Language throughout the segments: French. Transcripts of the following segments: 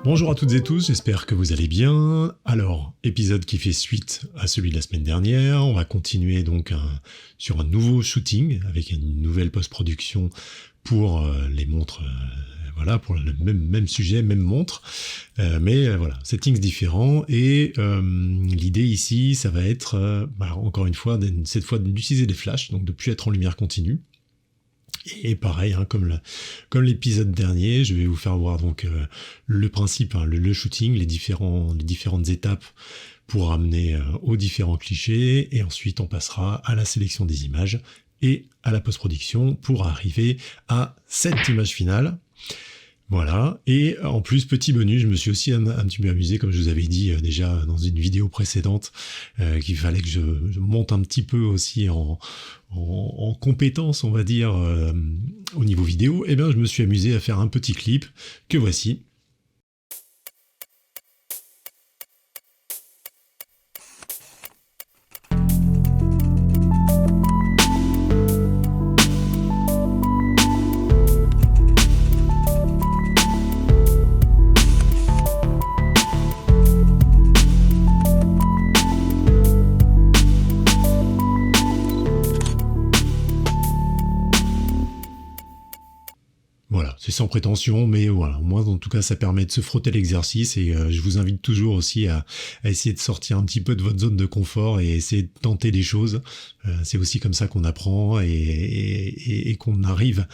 Bonjour à toutes et tous, j'espère que vous allez bien. Alors, épisode qui fait suite à celui de la semaine dernière, on va continuer donc sur un nouveau shooting avec une nouvelle post-production pour les montres, voilà, pour le même sujet, même montre, mais voilà, settings différents et l'idée ici, ça va être, encore une fois, cette fois d'utiliser des flashs, donc de plus être en lumière continue. Et pareil, hein, comme l'épisode dernier, je vais vous faire voir donc le principe, hein, le shooting, les différentes étapes pour amener aux différents clichés, et ensuite on passera à la sélection des images et à la post-production pour arriver à cette image finale. Voilà, et en plus, petit bonus, je me suis aussi un petit peu amusé, comme je vous avais dit déjà dans une vidéo précédente, qu'il fallait que je monte un petit peu aussi en compétence, on va dire, au niveau vidéo. Et bien, je me suis amusé à faire un petit clip que voici. Voilà, c'est sans prétention, mais voilà, moi en tout cas ça permet de se frotter l'exercice et je vous invite toujours aussi à essayer de sortir un petit peu de votre zone de confort et essayer de tenter des choses. C'est aussi comme ça qu'on apprend et qu'on arrive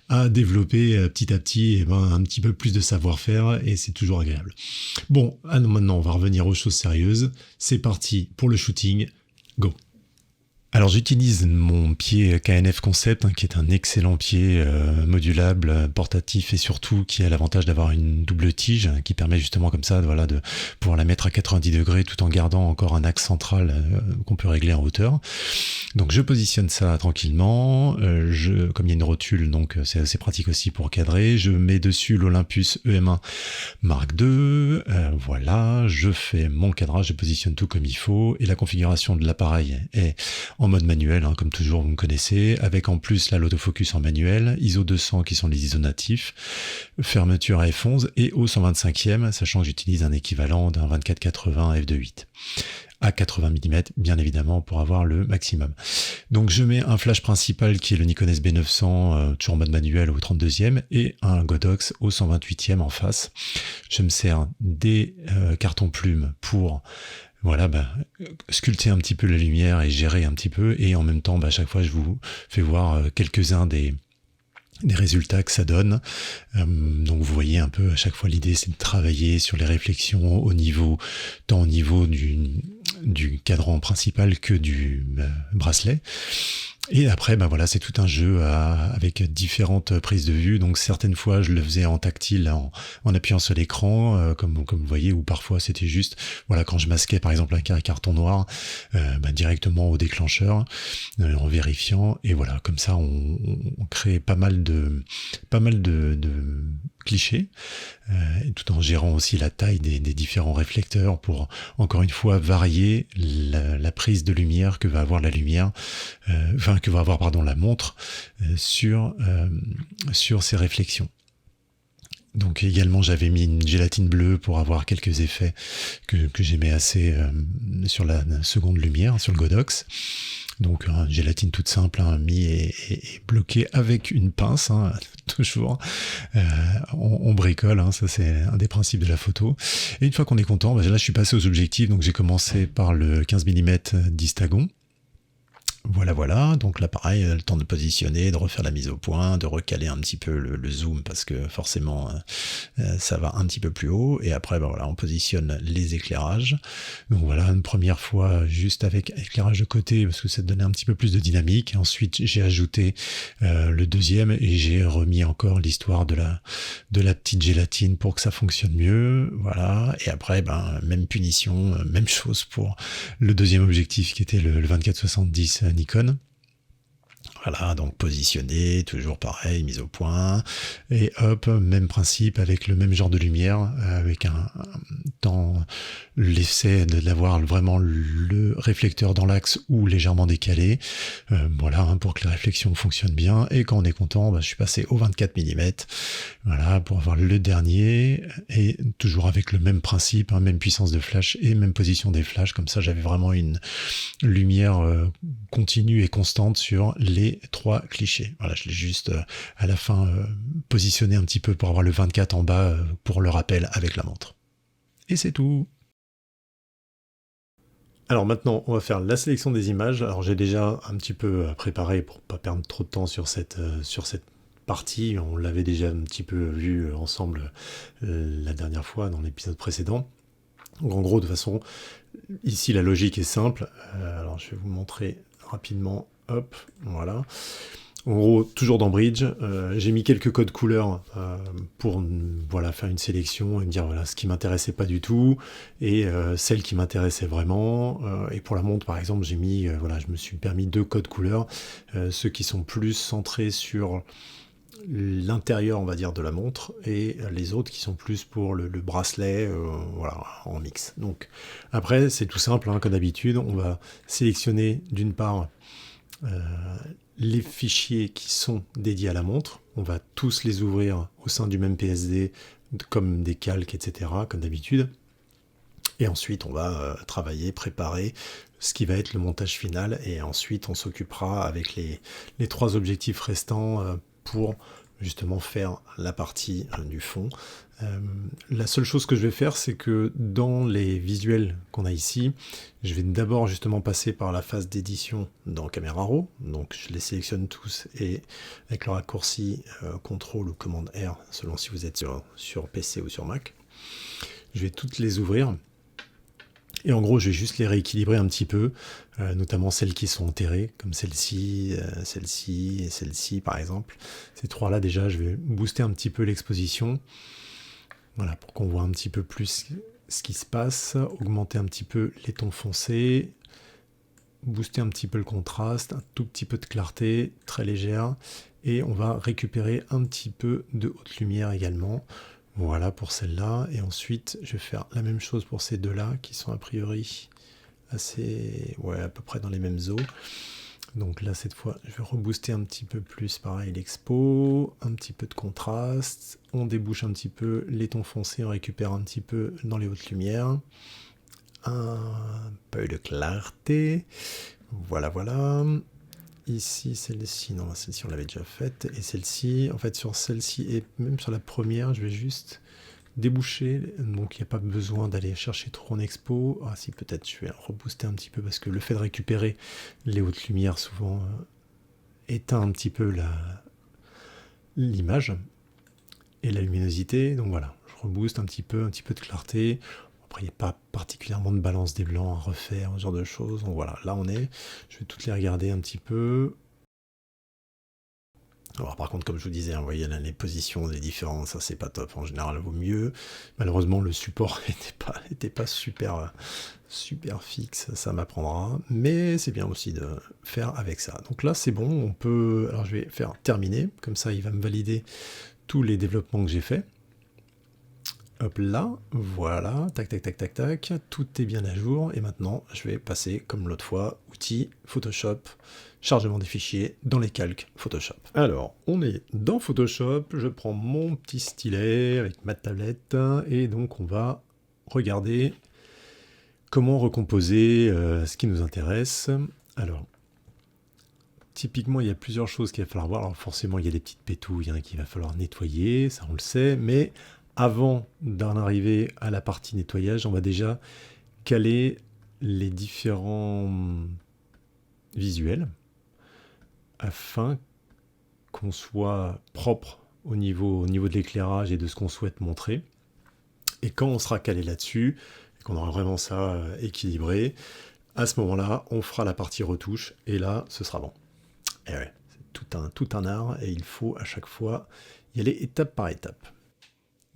à développer petit à petit un petit peu plus de savoir-faire et c'est toujours agréable. Bon, maintenant on va revenir aux choses sérieuses. C'est parti pour le shooting, go! Alors j'utilise mon pied KNF Concept, hein, qui est un excellent pied modulable, portatif et surtout qui a l'avantage d'avoir une double tige qui permet justement comme ça de pouvoir la mettre à 90 degrés tout en gardant encore un axe central qu'on peut régler en hauteur. Donc je positionne ça tranquillement, comme il y a une rotule, donc c'est assez pratique aussi pour cadrer, je mets dessus l'Olympus EM1 Mark II, voilà, je fais mon cadrage, je positionne tout comme il faut et la configuration de l'appareil est en mode manuel, hein, comme toujours vous me connaissez, avec en plus là l'autofocus en manuel, ISO 200 qui sont les ISO natifs, fermeture à f11 et au 125e, sachant que j'utilise un équivalent d'un 24-80 f2.8 à 80 mm bien évidemment pour avoir le maximum. Donc je mets un flash principal qui est le Nikon SB900 toujours en mode manuel au 32e et un Godox au 128e en face. Je me sers des cartons plumes pour sculpter un petit peu la lumière et gérer un petit peu, et en même temps, à chaque fois, je vous fais voir quelques-uns des résultats que ça donne. Donc vous voyez un peu, à chaque fois, l'idée, c'est de travailler sur les réflexions tant au niveau du cadran principal que du bracelet. Et après, c'est tout un jeu avec différentes prises de vue. Donc certaines fois, je le faisais en tactile, en appuyant sur l'écran, comme vous voyez, ou parfois c'était juste, quand je masquais par exemple un carton noir, directement au déclencheur, en vérifiant. Et voilà, comme ça, on crée pas mal de clichés, tout en gérant aussi la taille des différents réflecteurs pour, encore une fois, varier la prise de lumière que va avoir la lumière, que va avoir la montre sur ces réflexions. Donc également j'avais mis une gélatine bleue pour avoir quelques effets que j'aimais assez sur la seconde lumière, sur le Godox. Donc une gélatine toute simple, mis et bloquée avec une pince, toujours. On bricole, ça c'est un des principes de la photo. Et une fois qu'on est content, là je suis passé aux objectifs, donc j'ai commencé par le 15 mm d'Istagon. Voilà, donc là pareil, le temps de positionner, de refaire la mise au point, de recaler un petit peu le zoom parce que forcément ça va un petit peu plus haut, et après on positionne les éclairages. Donc voilà, une première fois juste avec éclairage de côté parce que ça donnait un petit peu plus de dynamique, et ensuite j'ai ajouté le deuxième et j'ai remis encore l'histoire de la petite gélatine pour que ça fonctionne mieux, voilà. Et après même punition, même chose pour le deuxième objectif qui était le 24-70 Nikon. Voilà, donc positionner, toujours pareil, mise au point. Et hop, même principe avec le même genre de lumière, avec dans l'essai d'avoir vraiment le réflecteur dans l'axe ou légèrement décalé. Voilà, pour que la réflexion fonctionne bien. Et quand on est content, je suis passé au 24 mm. Voilà, pour avoir le dernier. Et toujours avec le même principe, même puissance de flash et même position des flashs. Comme ça, j'avais vraiment une lumière continue et constante sur les 3 clichés. Voilà, je l'ai juste à la fin positionné un petit peu pour avoir le 24 en bas pour le rappel avec la montre. Et c'est tout. Alors maintenant, on va faire la sélection des images. Alors j'ai déjà un petit peu préparé pour pas perdre trop de temps sur cette partie. On l'avait déjà un petit peu vu ensemble la dernière fois dans l'épisode précédent. Donc en gros, de toute façon, ici la logique est simple. Alors je vais vous montrer rapidement. Hop, voilà. En gros, toujours dans Bridge, j'ai mis quelques codes couleurs pour faire une sélection et me dire voilà ce qui m'intéressait pas du tout et celle qui m'intéressait vraiment. Et pour la montre, par exemple, j'ai mis je me suis permis 2 codes couleurs, ceux qui sont plus centrés sur l'intérieur, on va dire, de la montre, et les autres qui sont plus pour le bracelet, en mix. Donc après, c'est tout simple, comme d'habitude, on va sélectionner d'une part les fichiers qui sont dédiés à la montre. On va tous les ouvrir au sein du même PSD, comme des calques, etc., comme d'habitude. Et ensuite, on va travailler, préparer ce qui va être le montage final. Et ensuite, on s'occupera avec les 3 objectifs restants pour justement faire la partie du fond. La seule chose que je vais faire, c'est que dans les visuels qu'on a ici, je vais d'abord justement passer par la phase d'édition dans Camera Raw. Donc je les sélectionne tous et avec le raccourci CTRL ou commande R, selon si vous êtes sur PC ou sur Mac. Je vais toutes les ouvrir. Et en gros, je vais juste les rééquilibrer un petit peu, notamment celles qui sont enterrées, comme celle-ci, celle-ci et celle-ci par exemple. Ces 3-là déjà, je vais booster un petit peu l'exposition. Voilà, pour qu'on voit un petit peu plus ce qui se passe, augmenter un petit peu les tons foncés, booster un petit peu le contraste, un tout petit peu de clarté, très légère, et on va récupérer un petit peu de haute lumière également. Voilà pour celle-là, et ensuite je vais faire la même chose pour ces 2-là, qui sont a priori assez, à peu près dans les mêmes eaux. Donc là, cette fois, je vais rebooster un petit peu plus, pareil, l'expo, un petit peu de contraste, on débouche un petit peu les tons foncés, on récupère un petit peu dans les hautes lumières, un peu de clarté, voilà. Ici, celle-ci, non, celle-ci on l'avait déjà faite, et celle-ci, en fait sur celle-ci, et même sur la première, je vais juste déboucher, donc il n'y a pas besoin d'aller chercher trop en expo. Ah si, peut-être je vais rebooster un petit peu, parce que le fait de récupérer les hautes lumières souvent éteint un petit peu l'image et la luminosité, donc voilà, je rebooste un petit peu de clarté. Après, il n'y a pas particulièrement de balance des blancs à refaire, ce genre de choses. Donc voilà, là on est. Je vais toutes les regarder un petit peu. Alors par contre, comme je vous disais, vous voyez là, les positions des différentes, ça c'est pas top. En général, vaut mieux. Malheureusement, le support était pas super fixe, ça m'apprendra. Mais c'est bien aussi de faire avec ça. Donc là, c'est bon, on peut... Alors je vais faire terminer, comme ça il va me valider tous les développements que j'ai faits. Hop là, voilà, tac, tout est bien à jour, et maintenant je vais passer, comme l'autre fois, outils, Photoshop, chargement des fichiers dans les calques Photoshop. Alors, on est dans Photoshop, je prends mon petit stylet avec ma tablette, et donc on va regarder comment recomposer ce qui nous intéresse. Alors, typiquement, il y a plusieurs choses qu'il va falloir voir. Alors forcément, il y a des petites pétouilles qu'il va falloir nettoyer, ça on le sait, mais avant d'en arriver à la partie nettoyage, on va déjà caler les différents visuels afin qu'on soit propre au niveau de l'éclairage et de ce qu'on souhaite montrer. Et quand on sera calé là-dessus, et qu'on aura vraiment ça équilibré, à ce moment-là, on fera la partie retouche, et là, ce sera bon. Et ouais, c'est tout un art, et il faut à chaque fois y aller étape par étape.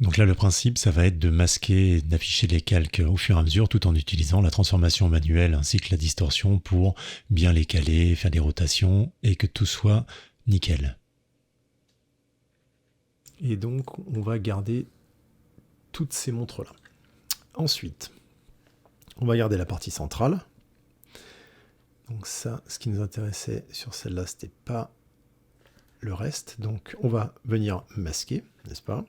Donc là, le principe, ça va être de masquer et d'afficher les calques au fur et à mesure tout en utilisant la transformation manuelle ainsi que la distorsion pour bien les caler, faire des rotations et que tout soit nickel. Et donc, on va garder toutes ces montres-là. Ensuite, on va garder la partie centrale. Donc ça, ce qui nous intéressait sur celle-là, c'était pas le reste. Donc on va venir masquer, n'est-ce pas?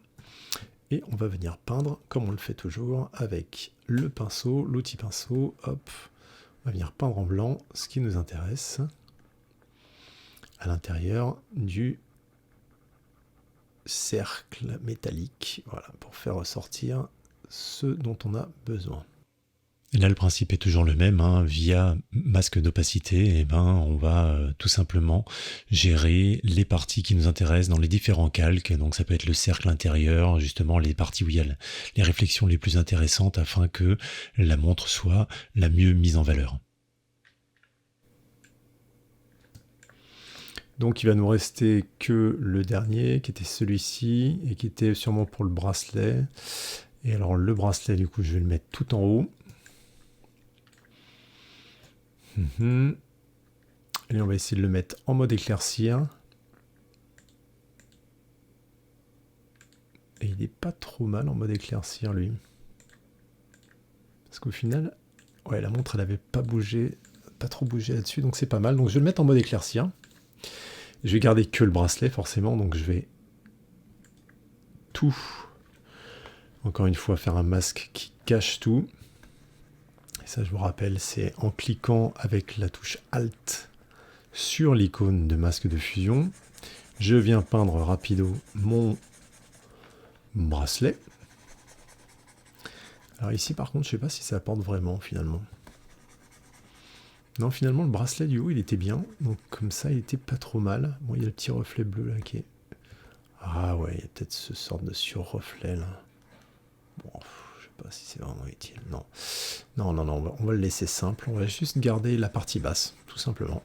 Et on va venir peindre, comme on le fait toujours, avec le pinceau, l'outil pinceau, hop, on va venir peindre en blanc ce qui nous intéresse à l'intérieur du cercle métallique, voilà, pour faire ressortir ce dont on a besoin. Et là, le principe est toujours le même, hein, via masque d'opacité, eh ben, on va tout simplement gérer les parties qui nous intéressent dans les différents calques. Donc ça peut être le cercle intérieur, justement les parties où il y a les réflexions les plus intéressantes afin que la montre soit la mieux mise en valeur. Donc il va nous rester que le dernier, qui était celui-ci, et qui était sûrement pour le bracelet. Et alors le bracelet, du coup, je vais le mettre tout en haut. Et on va essayer de le mettre en mode éclaircir. Et il n'est pas trop mal en mode éclaircir, lui. Parce qu'au final, ouais, la montre, elle n'avait pas bougé, pas trop bougé là-dessus, donc c'est pas mal. Donc je vais le mettre en mode éclaircir. Je vais garder que le bracelet, forcément, donc je vais tout, encore une fois, faire un masque qui cache tout. Et ça, je vous rappelle, c'est en cliquant avec la touche Alt sur l'icône de masque de fusion. Je viens peindre rapido mon bracelet. Alors ici, par contre, je ne sais pas si ça apporte vraiment, finalement. Non, finalement, le bracelet du haut, il était bien. Donc, comme ça, il était pas trop mal. Bon, il y a le petit reflet bleu, là, qui est... Ah ouais, il y a peut-être ce sorte de sur-reflet, là. Bon, je sais pas si c'est vraiment utile. Non, on va le laisser simple. On va juste garder la partie basse, tout simplement.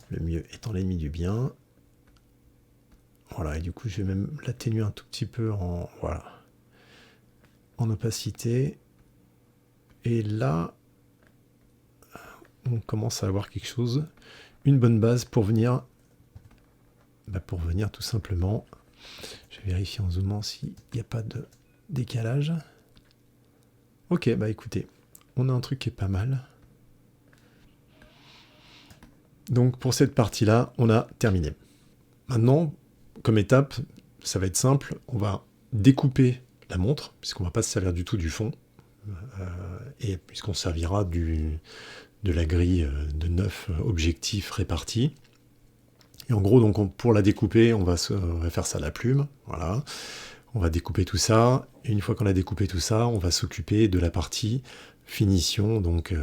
Le mieux étant l'ennemi du bien. Voilà, et du coup, je vais même l'atténuer un tout petit peu en... Voilà. En opacité. Et là, on commence à avoir quelque chose, une bonne base pour venir, tout simplement. Je vais vérifier en zoomant s'il n'y a pas de décalage. Ok, bah écoutez, on a un truc qui est pas mal. Donc pour cette partie-là, on a terminé. Maintenant, comme étape, ça va être simple, on va découper la montre, puisqu'on ne va pas se servir du tout du fond, et puisqu'on servira de la grille de 9 objectifs répartis. Et en gros, donc pour la découper, on va faire ça à la plume. Voilà. On va découper tout ça. Et une fois qu'on a découpé tout ça, on va s'occuper de la partie finition. Donc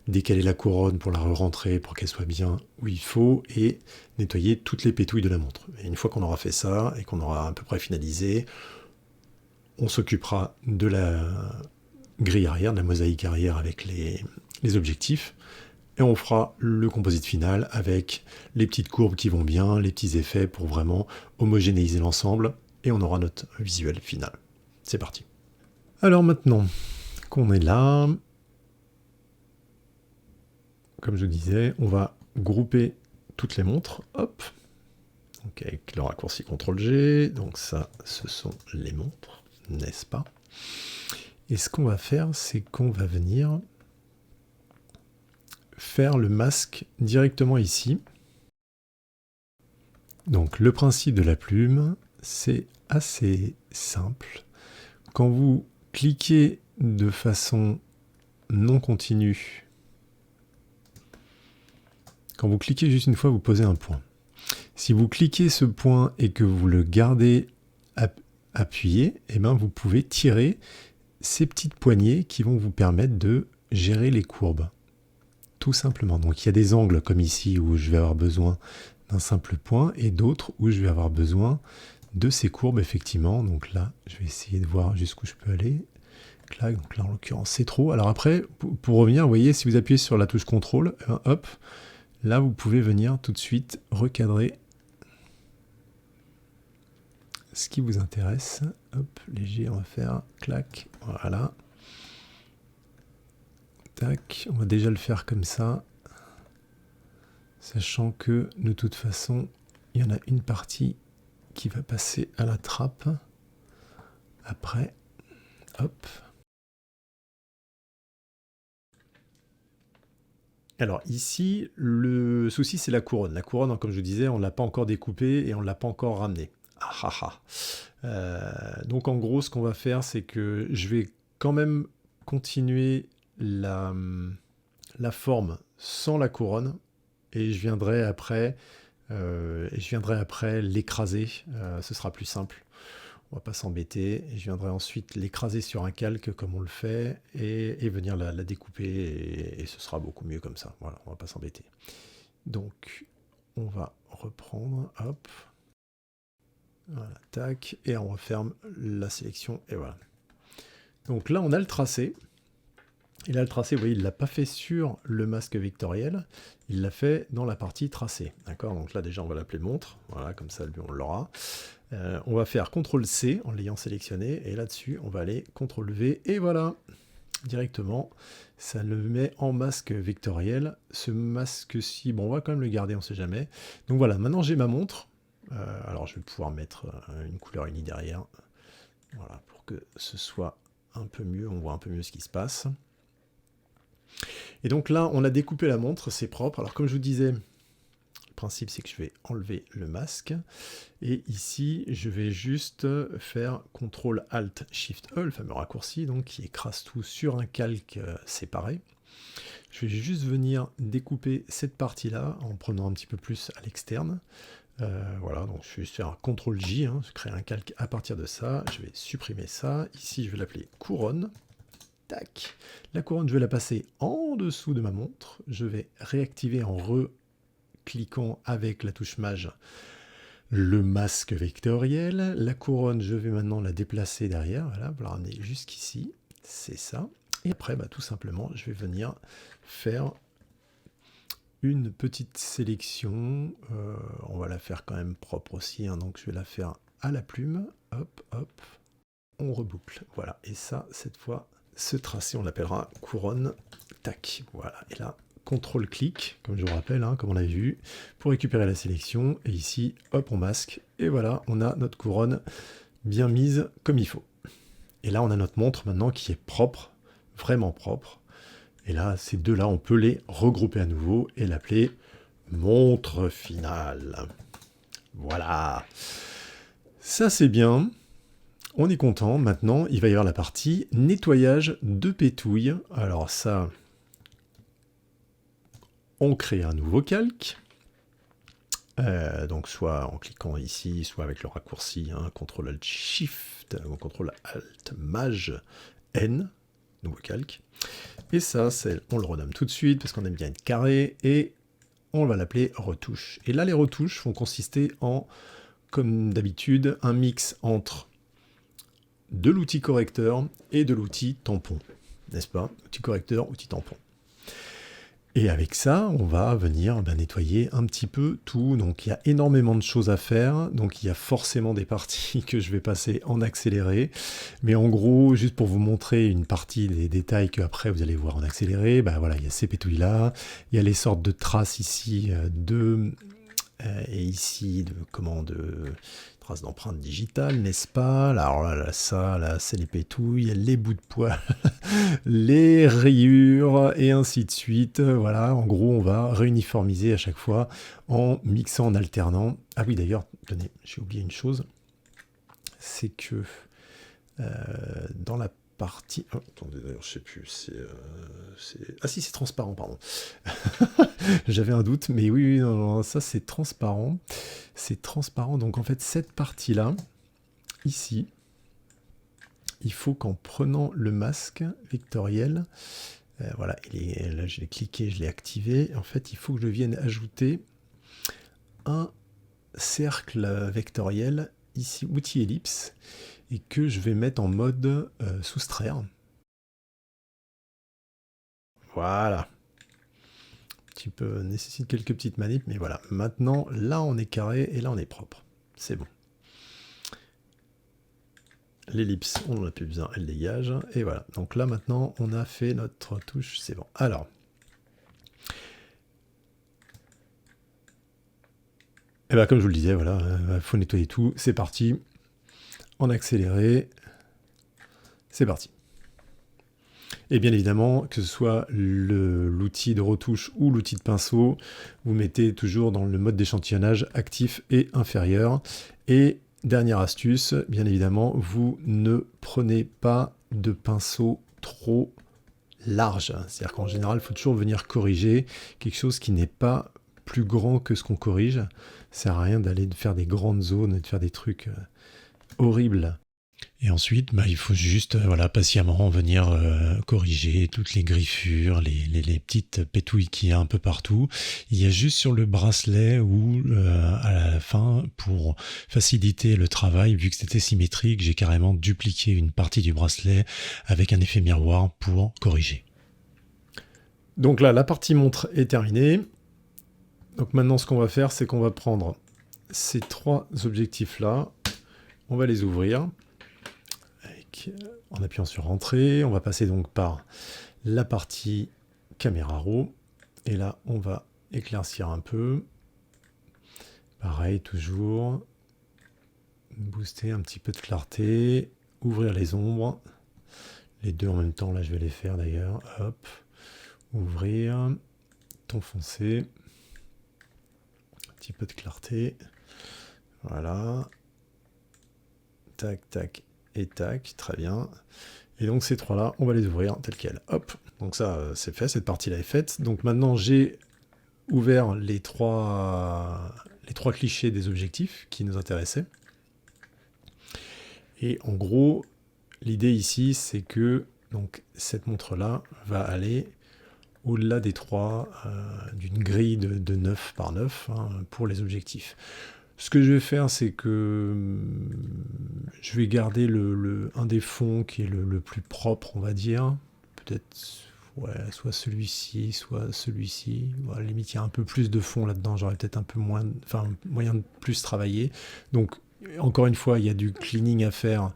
décaler la couronne pour la re-rentrer, pour qu'elle soit bien où il faut, et nettoyer toutes les pétouilles de la montre. Et une fois qu'on aura fait ça, et qu'on aura à peu près finalisé, on s'occupera de la grille arrière, de la mosaïque arrière avec les objectifs. Et on fera le composite final avec les petites courbes qui vont bien, les petits effets pour vraiment homogénéiser l'ensemble. Et on aura notre visuel final. C'est parti. Alors maintenant qu'on est là, comme je disais, on va grouper toutes les montres. Hop. Donc avec le raccourci CTRL-G. Donc ça, ce sont les montres, n'est-ce pas? Et ce qu'on va faire, c'est qu'on va venir faire le masque directement ici. Donc le principe de la plume, c'est assez simple. Quand vous cliquez de façon non continue, quand vous cliquez juste une fois, vous posez un point. Si vous cliquez ce point et que vous le gardez appuyé, eh ben vous pouvez tirer ces petites poignées qui vont vous permettre de gérer les courbes. Tout simplement. Donc il y a des angles comme ici où je vais avoir besoin d'un simple point et d'autres où je vais avoir besoin de ces courbes effectivement. Donc là, je vais essayer de voir jusqu'où je peux aller. Clac, donc là en l'occurrence c'est trop. Alors après, pour revenir, vous voyez, si vous appuyez sur la touche CTRL, hop, là vous pouvez venir tout de suite recadrer ce qui vous intéresse. Hop, léger, on va faire clac, voilà. Tac, on va déjà le faire comme ça. Sachant que, de toute façon, il y en a une partie qui va passer à la trappe. Après, hop. Alors ici, le souci c'est la couronne. La couronne, comme je vous disais, on ne l'a pas encore découpée et on ne l'a pas encore ramenée. Ah ah ah. Donc en gros, ce qu'on va faire, c'est que je vais quand même continuer la forme sans la couronne et je viendrai après, l'écraser. Ce sera plus simple. On va pas s'embêter. Et je viendrai ensuite l'écraser sur un calque comme on le fait et venir la découper et ce sera beaucoup mieux comme ça. Voilà, on va pas s'embêter. Donc, on va reprendre, hop. Voilà, tac, et on referme la sélection et voilà. Donc là, on a le tracé. Et là, le tracé, vous voyez, il ne l'a pas fait sur le masque vectoriel, il l'a fait dans la partie tracée. D'accord? Donc là, déjà, on va l'appeler montre. Voilà, comme ça, lui, on l'aura. On va faire CTRL-C en l'ayant sélectionné, et là-dessus, on va aller CTRL-V, et voilà, directement, ça le met en masque vectoriel. Ce masque-ci, bon, on va quand même le garder, on ne sait jamais. Donc voilà, maintenant j'ai ma montre. Alors, je vais pouvoir mettre une couleur unie derrière, voilà, pour que ce soit un peu mieux, on voit un peu mieux ce qui se passe. Et donc là, on a découpé la montre, c'est propre. Alors comme je vous disais, le principe c'est que je vais enlever le masque. Et ici, je vais juste faire CTRL-ALT-SHIFT-E, le fameux raccourci, donc qui écrase tout sur un calque séparé. Je vais juste venir découper cette partie-là en prenant un petit peu plus à l'externe. Voilà, donc je vais juste faire un CTRL-J, je crée un calque à partir de ça. Je vais supprimer ça. Ici, je vais l'appeler couronne. Tac. La couronne, je vais la passer en dessous de ma montre. Je vais réactiver en recliquant avec la touche Maj le masque vectoriel. La couronne, je vais maintenant la déplacer derrière. Voilà, pour la ramener jusqu'ici. C'est ça. Et après, tout simplement, je vais venir faire une petite sélection. On va la faire quand même propre aussi. Donc, je vais la faire à la plume. Hop, hop. On reboucle. Voilà. Et ça, cette fois, ce tracé, on l'appellera couronne, tac, voilà, et là, CTRL-clic, comme je vous rappelle, comme on l'a vu, pour récupérer la sélection, et ici, hop, on masque, et voilà, on a notre couronne bien mise comme il faut. Et là, on a notre montre maintenant qui est propre, vraiment propre, et là, ces deux-là, on peut les regrouper à nouveau, et l'appeler montre finale. Voilà, ça c'est bien. On est content, maintenant il va y avoir la partie nettoyage de pétouille. Alors ça, on crée un nouveau calque. Donc soit en cliquant ici, soit avec le raccourci CTRL-ALT-SHIFT ou CTRL-ALT-MAJ-N, nouveau calque. Et ça, on le renomme tout de suite parce qu'on aime bien être carré et on va l'appeler retouche. Et là, les retouches vont consister en, comme d'habitude, un mix entre de l'outil correcteur et de l'outil tampon, n'est-ce pas? Outil correcteur, outil tampon. Et avec ça, on va venir nettoyer un petit peu tout. Donc il y a énormément de choses à faire. Donc il y a forcément des parties que je vais passer en accéléré. Mais en gros, juste pour vous montrer une partie des détails qu'après vous allez voir en accéléré, voilà, il y a ces pétouilles-là. Il y a les sortes de traces ici et ici de traces d'empreintes digitales, n'est-ce pas? Alors là, c'est les pétouilles, les bouts de poil, les rayures, et ainsi de suite. Voilà, en gros, on va réuniformiser à chaque fois en mixant, en alternant. Ah oui, d'ailleurs, tenez, j'ai oublié une chose, c'est que dans la partie... Oh, attendez, d'ailleurs, je sais plus, ah si, c'est transparent, pardon. J'avais un doute, mais oui, non, ça c'est transparent. C'est transparent, donc en fait, cette partie-là, ici, il faut qu'en prenant le masque vectoriel, voilà, là je l'ai cliqué, je l'ai activé, en fait, il faut que je vienne ajouter un cercle vectoriel, ici, outil ellipse, et que je vais mettre en mode soustraire. Voilà. Un petit peu, nécessite quelques petites manips, mais voilà. Maintenant, là, on est carré et là, on est propre. C'est bon. l'ellipse, on n'en a plus besoin, elle dégage. Et voilà, donc là maintenant, on a fait notre touche, c'est bon. Alors, et ben, comme je vous le disais, voilà, il faut nettoyer tout. C'est parti. En accéléré. C'est parti. Et bien évidemment, que ce soit l'outil de retouche ou l'outil de pinceau, vous mettez toujours dans le mode d'échantillonnage actif et inférieur. Et dernière astuce, bien évidemment, vous ne prenez pas de pinceau trop large. C'est-à-dire qu'en général, il faut toujours venir corriger quelque chose qui n'est pas plus grand que ce qu'on corrige. Ça sert à rien d'aller faire des grandes zones et de faire des trucs horribles. Et ensuite, il faut juste voilà, patiemment venir corriger toutes les griffures, les petites pétouilles qu'il y a un peu partout. Il y a juste sur le bracelet où, à la fin, pour faciliter le travail, vu que c'était symétrique, j'ai carrément dupliqué une partie du bracelet avec un effet miroir pour corriger. Donc là, la partie montre est terminée. Donc maintenant, ce qu'on va faire, c'est qu'on va prendre ces trois objectifs-là, on va les ouvrir. En appuyant sur Entrée, on va passer donc par la partie caméra raw. Et là, on va éclaircir un peu. Pareil, toujours. Booster un petit peu de clarté. Ouvrir les ombres. Les deux en même temps, là, je vais les faire d'ailleurs. Hop. Ouvrir. Ton foncé. Un petit peu de clarté. Voilà. Tac, tac. Et tac, très bien. Et donc ces trois-là, on va les ouvrir tels quels. Hop, donc ça c'est fait, cette partie-là est faite. Donc maintenant j'ai ouvert les trois clichés des objectifs qui nous intéressaient. Et en gros, l'idée ici, c'est que donc, cette montre-là va aller au-delà des trois, d'une grille de 9 par 9 pour les objectifs. Ce que je vais faire, c'est que je vais garder un des fonds qui est le plus propre, on va dire. Peut-être soit celui-ci, soit celui-ci. À la limite, il y a un peu plus de fond là-dedans. J'aurais peut-être un peu moyen de plus travailler. Donc, encore une fois, il y a du cleaning à faire.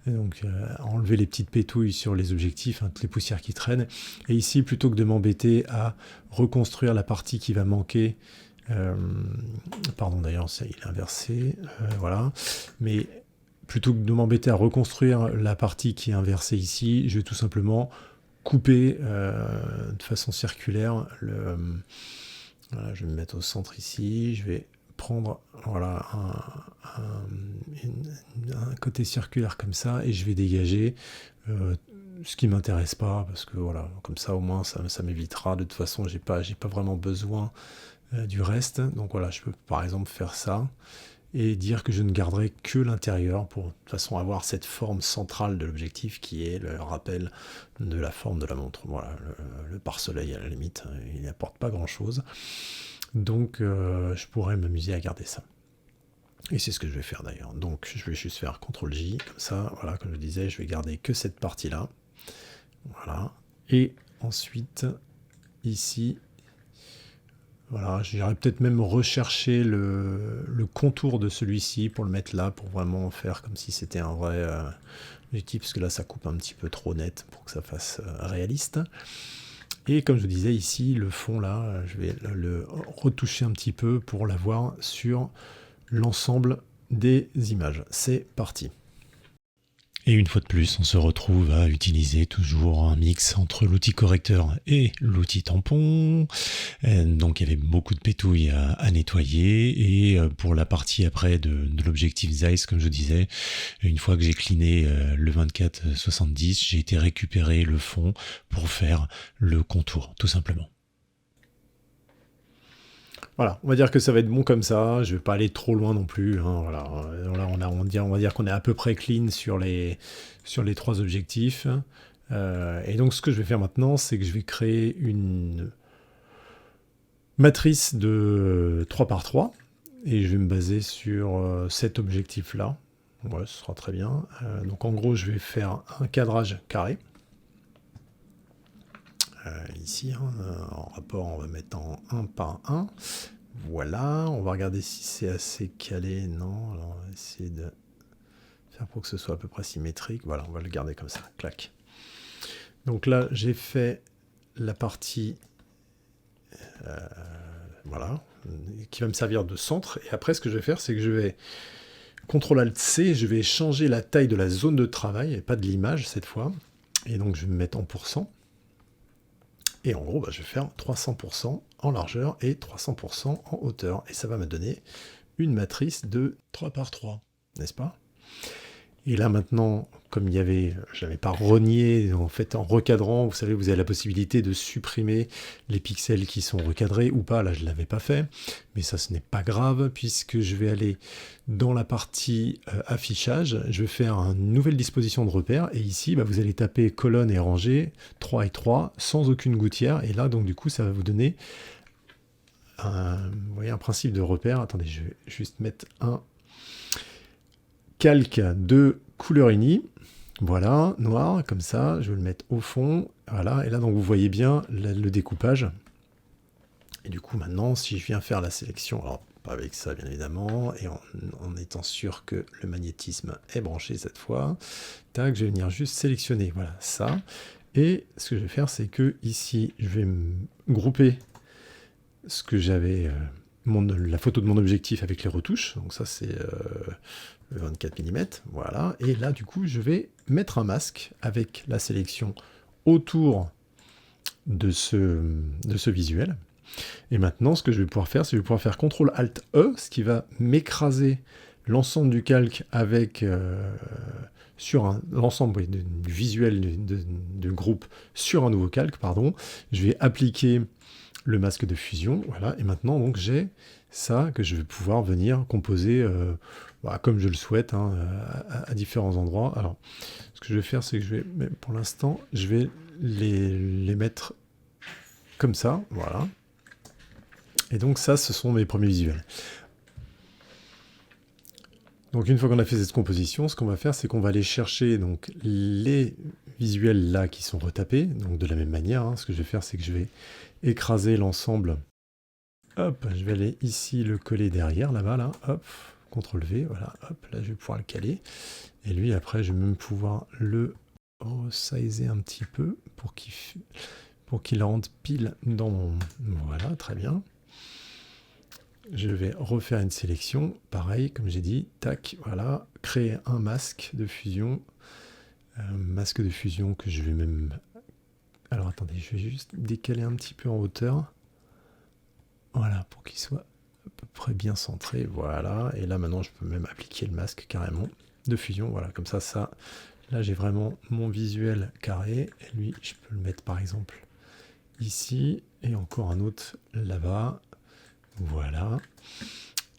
Donc, enlever les petites pétouilles sur les objectifs, toutes les poussières qui traînent. Et ici, plutôt que de m'embêter à reconstruire la partie qui va manquer, pardon, d'ailleurs, il est inversé, voilà. Mais plutôt que de m'embêter à reconstruire la partie qui est inversée ici, je vais tout simplement couper de façon circulaire. Voilà, je vais me mettre au centre ici. Je vais prendre voilà, un côté circulaire comme ça et je vais dégager ce qui m'intéresse pas parce que voilà, comme ça au moins ça m'évitera. De toute façon, j'ai pas vraiment besoin du reste. Donc voilà, je peux par exemple faire ça et dire que je ne garderai que l'intérieur pour de toute façon avoir cette forme centrale de l'objectif qui est le rappel de la forme de la montre. Voilà, le pare-soleil à la limite, il n'apporte pas grand chose. Donc je pourrais m'amuser à garder ça. Et c'est ce que je vais faire d'ailleurs. Donc je vais juste faire CTRL-J, comme ça, voilà, comme je disais, je vais garder que cette partie-là. Voilà. Et ensuite, ici, voilà, j'irai peut-être même rechercher le contour de celui-ci pour le mettre là, pour vraiment faire comme si c'était un vrai objectif, parce que là ça coupe un petit peu trop net pour que ça fasse réaliste. Et comme je vous disais ici, le fond là, je vais le retoucher un petit peu pour l'avoir sur l'ensemble des images. C'est parti. Et une fois de plus, on se retrouve à utiliser toujours un mix entre l'outil correcteur et l'outil tampon. Donc il y avait beaucoup de pétouilles à nettoyer. Et pour la partie après de l'objectif Zeiss, comme je disais, une fois que j'ai cleané le 24-70, j'ai été récupérer le fond pour faire le contour, tout simplement. Voilà, on va dire que ça va être bon comme ça, je vais pas aller trop loin non plus, voilà. Là, on va dire qu'on est à peu près clean sur les trois objectifs. Et donc ce que je vais faire maintenant, c'est que je vais créer une matrice de 3 par 3, et je vais me baser sur cet objectif-là. Ouais, ce sera très bien. Donc en gros, je vais faire un cadrage carré. Ici, en rapport, on va mettre en 1 par 1. Voilà, on va regarder si c'est assez calé. Non, alors on va essayer de faire pour que ce soit à peu près symétrique. Voilà, on va le garder comme ça, clac. Donc là, j'ai fait la partie, voilà, qui va me servir de centre. Et après, ce que je vais faire, c'est que je vais CTRL-ALT-C, je vais changer la taille de la zone de travail, et pas de l'image cette fois. Et donc, je vais me mettre en pourcent. Et en gros, je vais faire 300% en largeur et 300% en hauteur. Et ça va me donner une matrice de 3 par 3, n'est-ce pas? Et là maintenant, comme je n'avais pas renié, en fait en recadrant, vous savez, vous avez la possibilité de supprimer les pixels qui sont recadrés ou pas. Là, je ne l'avais pas fait, mais ça, ce n'est pas grave, puisque je vais aller dans la partie affichage, je vais faire une nouvelle disposition de repères, et ici, vous allez taper colonne et rangée, 3 et 3, sans aucune gouttière, et là, donc du coup, ça va vous donner vous voyez, un principe de repère. Attendez, je vais juste mettre un calque de couleur uni, voilà, noir, comme ça, je vais le mettre au fond, voilà, et là donc vous voyez bien le découpage, et du coup maintenant si je viens faire la sélection, alors pas avec ça bien évidemment, et en étant sûr que le magnétisme est branché cette fois, tac, je vais venir juste sélectionner, voilà, ça, et ce que je vais faire c'est que ici je vais me grouper ce que j'avais, la photo de mon objectif avec les retouches, donc ça c'est 24 mm, voilà, et là du coup je vais mettre un masque avec la sélection autour de ce visuel, et maintenant ce que je vais pouvoir faire, c'est que je vais pouvoir faire CTRL-ALT-E, ce qui va m'écraser l'ensemble du calque avec sur l'ensemble du visuel du groupe sur un nouveau calque, pardon, je vais appliquer le masque de fusion, voilà, et maintenant donc j'ai ça que je vais pouvoir venir composer comme je le souhaite, hein, à différents endroits. Alors, ce que je vais faire, c'est que pour l'instant, je vais les mettre comme ça, voilà. Et donc ça, ce sont mes premiers visuels. Donc une fois qu'on a fait cette composition, ce qu'on va faire, c'est qu'on va aller chercher donc les visuels là qui sont retapés, donc de la même manière, hein, ce que je vais faire, c'est que je vais écraser l'ensemble. Hop, je vais aller ici le coller derrière, là-bas, là, hop, CTRL-V, voilà, hop, là je vais pouvoir le caler. Et lui, après, je vais même pouvoir le resizer un petit peu pour qu'il rentre pile dans mon... Voilà, très bien. Je vais refaire une sélection, pareil, comme j'ai dit, tac, voilà, créer un masque de fusion. Masque de fusion que je vais même... Alors attendez, je vais juste décaler un petit peu en hauteur. Voilà, pour qu'il soit à peu près bien centré, voilà. Et là maintenant, je peux même appliquer le masque carrément de fusion, voilà, comme ça, là j'ai vraiment mon visuel carré. Et lui, je peux le mettre par exemple ici, et encore un autre là-bas. Voilà.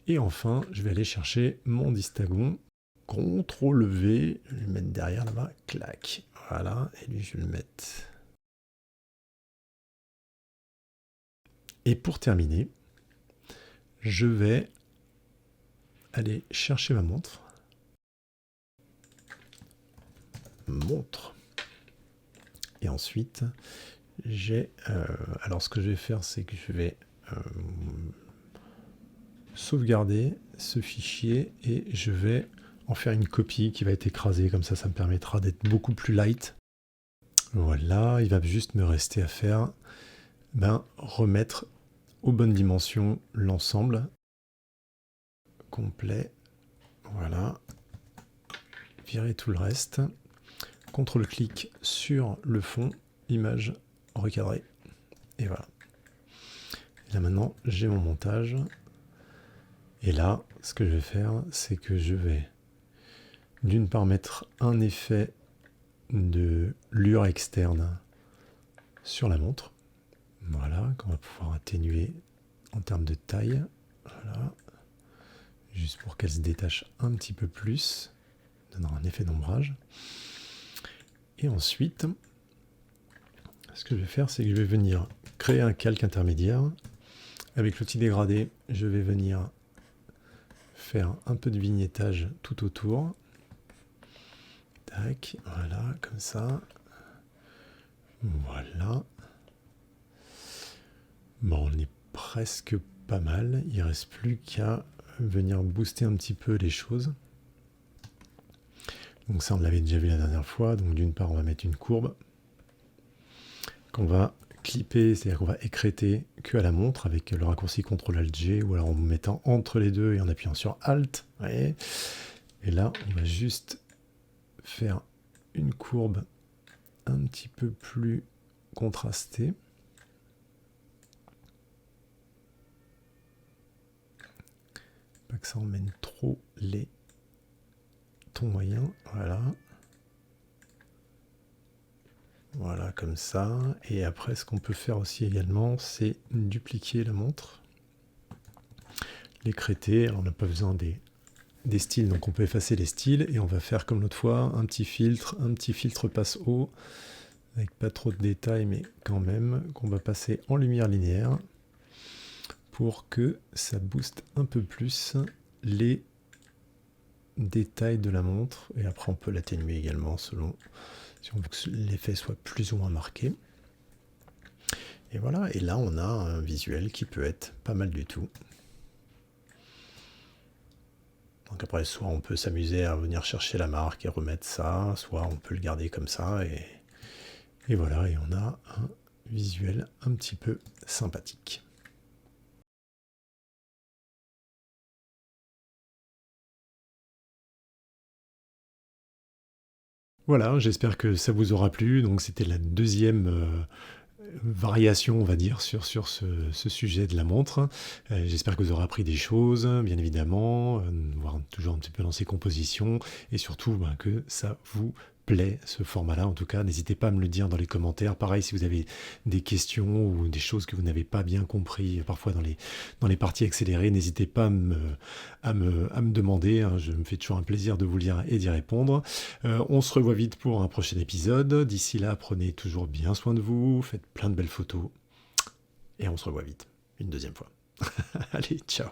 Et enfin, je vais aller chercher mon distagon. CTRL-V, je vais le mettre derrière là-bas. Clac. Voilà. Et lui, je vais le mettre. Et pour terminer, je vais aller chercher ma montre. Et ensuite, alors ce que je vais faire, c'est que je vais sauvegarder ce fichier et je vais en faire une copie qui va être écrasée, comme ça me permettra d'être beaucoup plus light. Voilà, il va juste me rester à faire remettre aux bonnes dimensions l'ensemble complet, voilà, virer tout le reste, CTRL-clic sur le fond, image recadrée, et voilà. Et là maintenant j'ai mon montage. Et là, ce que je vais faire, c'est que je vais d'une part mettre un effet de lueur externe sur la montre. Voilà, qu'on va pouvoir atténuer en termes de taille. Voilà. Juste pour qu'elle se détache un petit peu plus, donnant un effet d'ombrage. Et ensuite, ce que je vais faire, c'est que je vais venir créer un calque intermédiaire. Avec l'outil dégradé, je vais venir faire un peu de vignettage tout autour. Tac, voilà, comme ça. Voilà. Bon, on est presque pas mal. Il ne reste plus qu'à venir booster un petit peu les choses. Donc ça, on l'avait déjà vu la dernière fois. Donc d'une part, on va mettre une courbe qu'on va clipper, c'est-à-dire qu'on va écrêter que à la montre avec le raccourci CTRL-ALT-G ou alors en mettant entre les deux et en appuyant sur ALT. Ouais. Et là, on va juste faire une courbe un petit peu plus contrastée. Pas que ça emmène trop les tons moyens. Voilà. Voilà, comme ça. Et après, ce qu'on peut faire aussi également, c'est dupliquer la montre. L'écrêter. Alors, on n'a pas besoin des styles, donc on peut effacer les styles. Et on va faire comme l'autre fois, un petit filtre passe haut, avec pas trop de détails, mais quand même, qu'on va passer en lumière linéaire, pour que ça booste un peu plus les détails de la montre. Et après, on peut l'atténuer également, selon si on veut que l'effet soit plus ou moins marqué. Et voilà, et là on a un visuel qui peut être pas mal du tout. Donc après, soit on peut s'amuser à venir chercher la marque et remettre ça, soit on peut le garder comme ça, et voilà, et on a un visuel un petit peu sympathique. Voilà, j'espère que ça vous aura plu. Donc c'était la deuxième variation, on va dire, sur ce sujet de la montre. J'espère que vous aurez appris des choses, bien évidemment, voir toujours un petit peu dans ces compositions, et surtout que ça vous plaît, ce format-là. En tout cas, n'hésitez pas à me le dire dans les commentaires. Pareil, si vous avez des questions ou des choses que vous n'avez pas bien compris, parfois dans les parties accélérées, n'hésitez pas à me demander. Hein. Je me fais toujours un plaisir de vous lire et d'y répondre. On se revoit vite pour un prochain épisode. D'ici là, prenez toujours bien soin de vous, faites plein de belles photos, et on se revoit vite, une deuxième fois. Allez, ciao.